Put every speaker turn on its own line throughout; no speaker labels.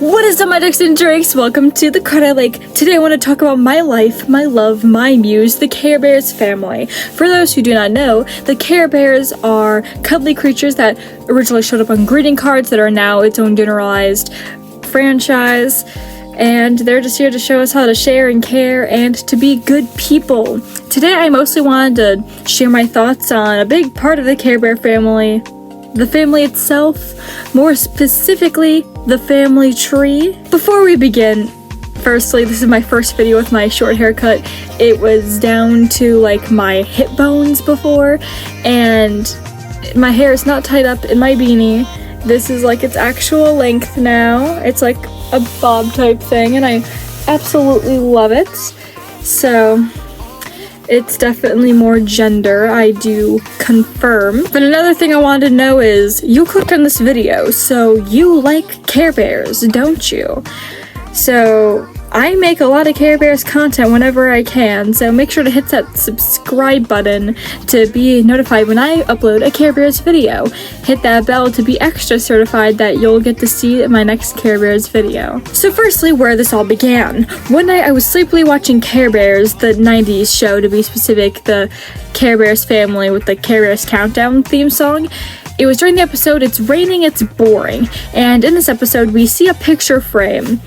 What is up, my ducks and drakes? Welcome to the Crawdad Lake. Today I want to talk about my life, my love, my muse, the Care Bears family. For those who do not know, the Care Bears are cuddly creatures that originally showed up on greeting cards that are now its own generalized franchise. And they're just here to show us how to share and care and to be good people. Today I mostly wanted to share my thoughts on a big part of the Care Bear family, the family itself, more specifically, the family tree. Before we begin, firstly, this is my first video with my short haircut. It was down to like my hip bones before, and my hair is not tied up in my beanie. This is like its actual length now. It's like a bob type thing, and I absolutely love it. So it's definitely more gender, I do confirm. But another thing I wanted to know is, you clicked on this video, so you like Care Bears, don't you? So I make a lot of Care Bears content whenever I can, so make sure to hit that subscribe button to be notified when I upload a Care Bears video. Hit that bell to be extra certified that you'll get to see my next Care Bears video. So firstly, where this all began. One night I was sleepily watching Care Bears, the 90s show to be specific, the Care Bears family with the Care Bears Countdown theme song. It was during the episode It's Raining, It's Boring, and in this episode we see a picture frame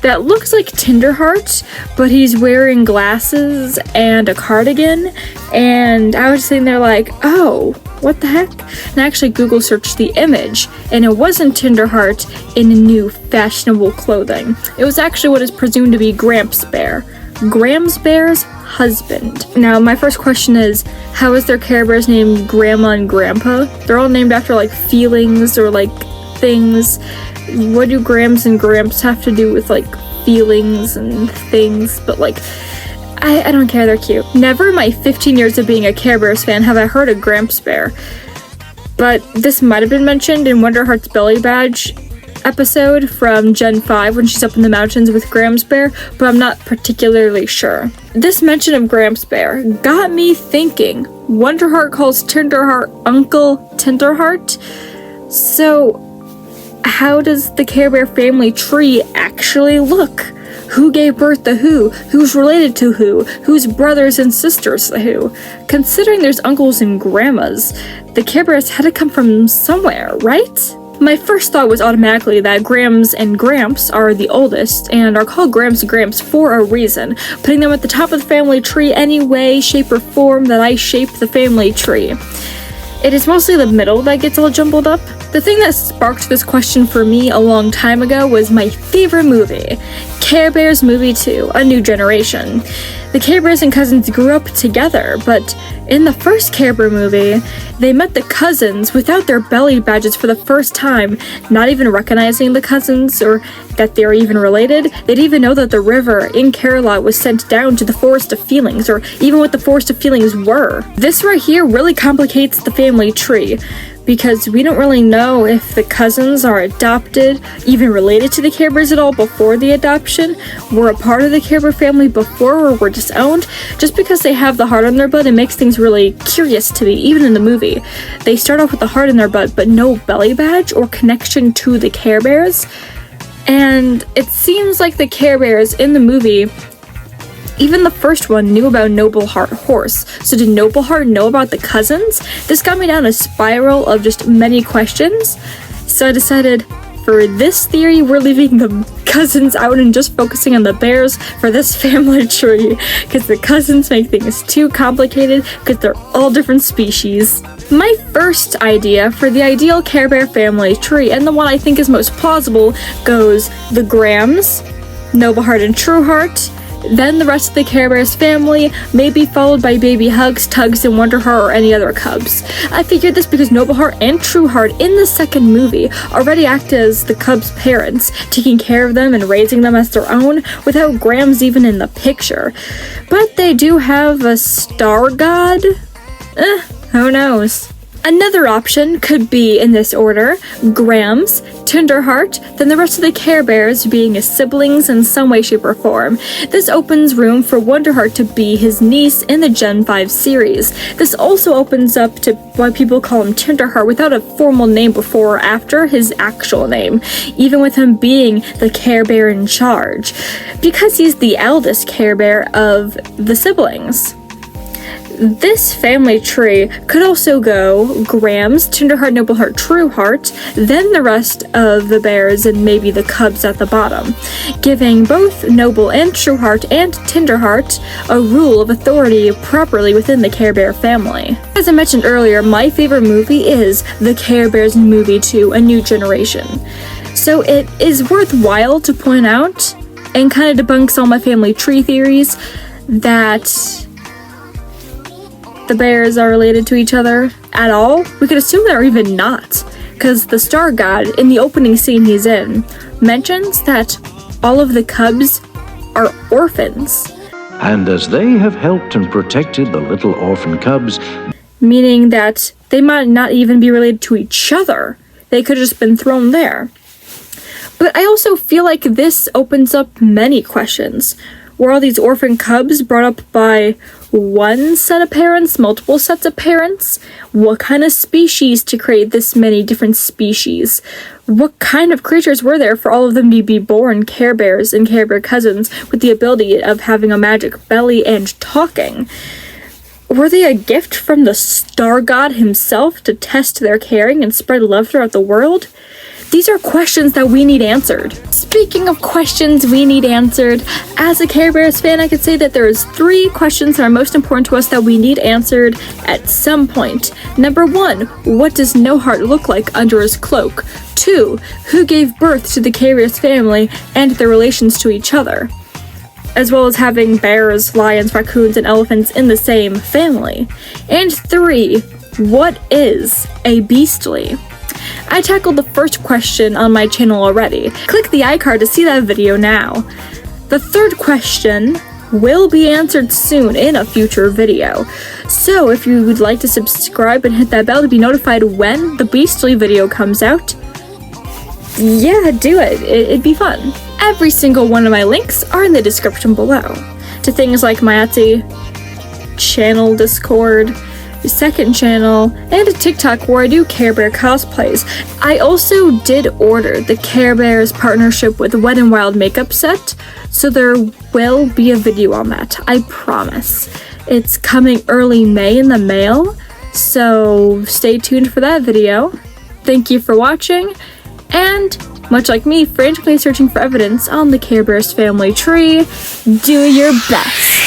that looks like Tinderheart, but he's wearing glasses and a cardigan, and I was sitting there like, oh, what the heck? And I actually Google searched the image, and it wasn't Tinderheart in new fashionable clothing. It was actually what is presumed to be Gramps Bear, Grams Bear's husband. Now, my first question is, how is their Care Bears named Grandma and Grandpa? They're all named after like feelings or like things. What do Grams and Gramps have to do with like feelings and things? But like, I don't care, they're cute. Never in my 15 years of being a Care Bears fan have I heard of Gramps Bear. But this might have been mentioned in Wonderheart's Belly Badge episode from Gen 5 when she's up in the mountains with Grams Bear, but I'm not particularly sure. This mention of Gramps Bear got me thinking. Wonderheart calls Tinderheart Uncle Tinderheart. So how does the Care Bear family tree actually look? Who gave birth to who? Who's related to who? Who's brothers and sisters to who? Considering there's uncles and grandmas, the Care Bears had to come from somewhere, right? My first thought was automatically that Grams and Gramps are the oldest and are called Grams and Gramps for a reason, putting them at the top of the family tree any way, shape, or form that I shape the family tree. It is mostly the middle that gets all jumbled up. The thing that sparked this question for me a long time ago was my favorite movie, Care Bears Movie 2, A New Generation. The Care Bears and cousins grew up together, but in the first Care Bear movie, they met the cousins without their belly badges for the first time, not even recognizing the cousins or that they were even related. They didn't even know that the river in Care-a-Lot was sent down to the Forest of Feelings, or even what the Forest of Feelings were. This right here really complicates the family tree, because we don't really know if the cousins are adopted, even related to the Care Bears at all before the adoption, were a part of the Care Bear family before, or were disowned. Just because they have the heart on their butt, it makes things really curious to me, even in the movie. They start off with the heart in their butt, but no belly badge or connection to the Care Bears. And it seems like the Care Bears in the movie, even the first one, knew about Nobleheart Horse. So did Nobleheart know about the cousins? This got me down a spiral of just many questions. So I decided, for this theory, we're leaving the cousins out and just focusing on the bears for this family tree, because the cousins make things too complicated because they're all different species. My first idea for the ideal Care Bear family tree, and the one I think is most plausible, goes the Grams, Nobleheart and Trueheart, then the rest of the Care Bears family, maybe followed by Baby Hugs, Tugs, and Wonderheart, or any other cubs. I figured this because Nobleheart and Trueheart in the second movie already act as the cubs' parents, taking care of them and raising them as their own, without Grams even in the picture. But they do have a star god? Who knows? Another option could be, in this order, Grams, Tenderheart, then the rest of the Care Bears being his siblings in some way, shape, or form. This opens room for Wonderheart to be his niece in the Gen 5 series. This also opens up to why people call him Tenderheart without a formal name before or after his actual name, even with him being the Care Bear in charge, because he's the eldest Care Bear of the siblings. This family tree could also go Grams, Tenderheart, Nobleheart, Trueheart, then the rest of the bears and maybe the cubs at the bottom, giving both Noble and Trueheart and Tenderheart a rule of authority properly within the Care Bear family. As I mentioned earlier, my favorite movie is The Care Bears Movie 2, A New Generation. So it is worthwhile to point out, and kind of debunks all my family tree theories, that the bears are related to each other at all. We could assume they're even not, because the Star God, in the opening scene he's in, mentions that all of the cubs are orphans.
And as they have helped and protected the little orphan cubs,
meaning that they might not even be related to each other. They could have just been thrown there. But I also feel like this opens up many questions. Were all these orphan cubs brought up by one set of parents, multiple sets of parents? What kind of species to create this many different species? What kind of creatures were there for all of them to be born Care Bears and Care Bear cousins with the ability of having a magic belly and talking? Were they a gift from the Star God himself to test their caring and spread love throughout the world? These are questions that we need answered. Speaking of questions we need answered, as a Care Bears fan, I could say that there's 3 questions that are most important to us that we need answered at some point. Number 1, what does No Heart look like under his cloak? 2, who gave birth to the Care Bears family and their relations to each other? As well as having bears, lions, raccoons, and elephants in the same family. And 3, what is a beastly? I tackled the first question on my channel already. Click the iCard to see that video now. The third question will be answered soon in a future video. So if you would like to subscribe and hit that bell to be notified when the Beastly video comes out, yeah, do it. It'd be fun. Every single one of my links are in the description below, to things like my Etsy, channel, Discord, second channel, and a TikTok where I do Care Bear cosplays. I also did order the Care Bears partnership with Wet n Wild makeup set, so there will be a video on that, I promise. It's coming early May in the mail, so stay tuned for that video. Thank you for watching, and much like me, frantically searching for evidence on the Care Bears family tree, do your best.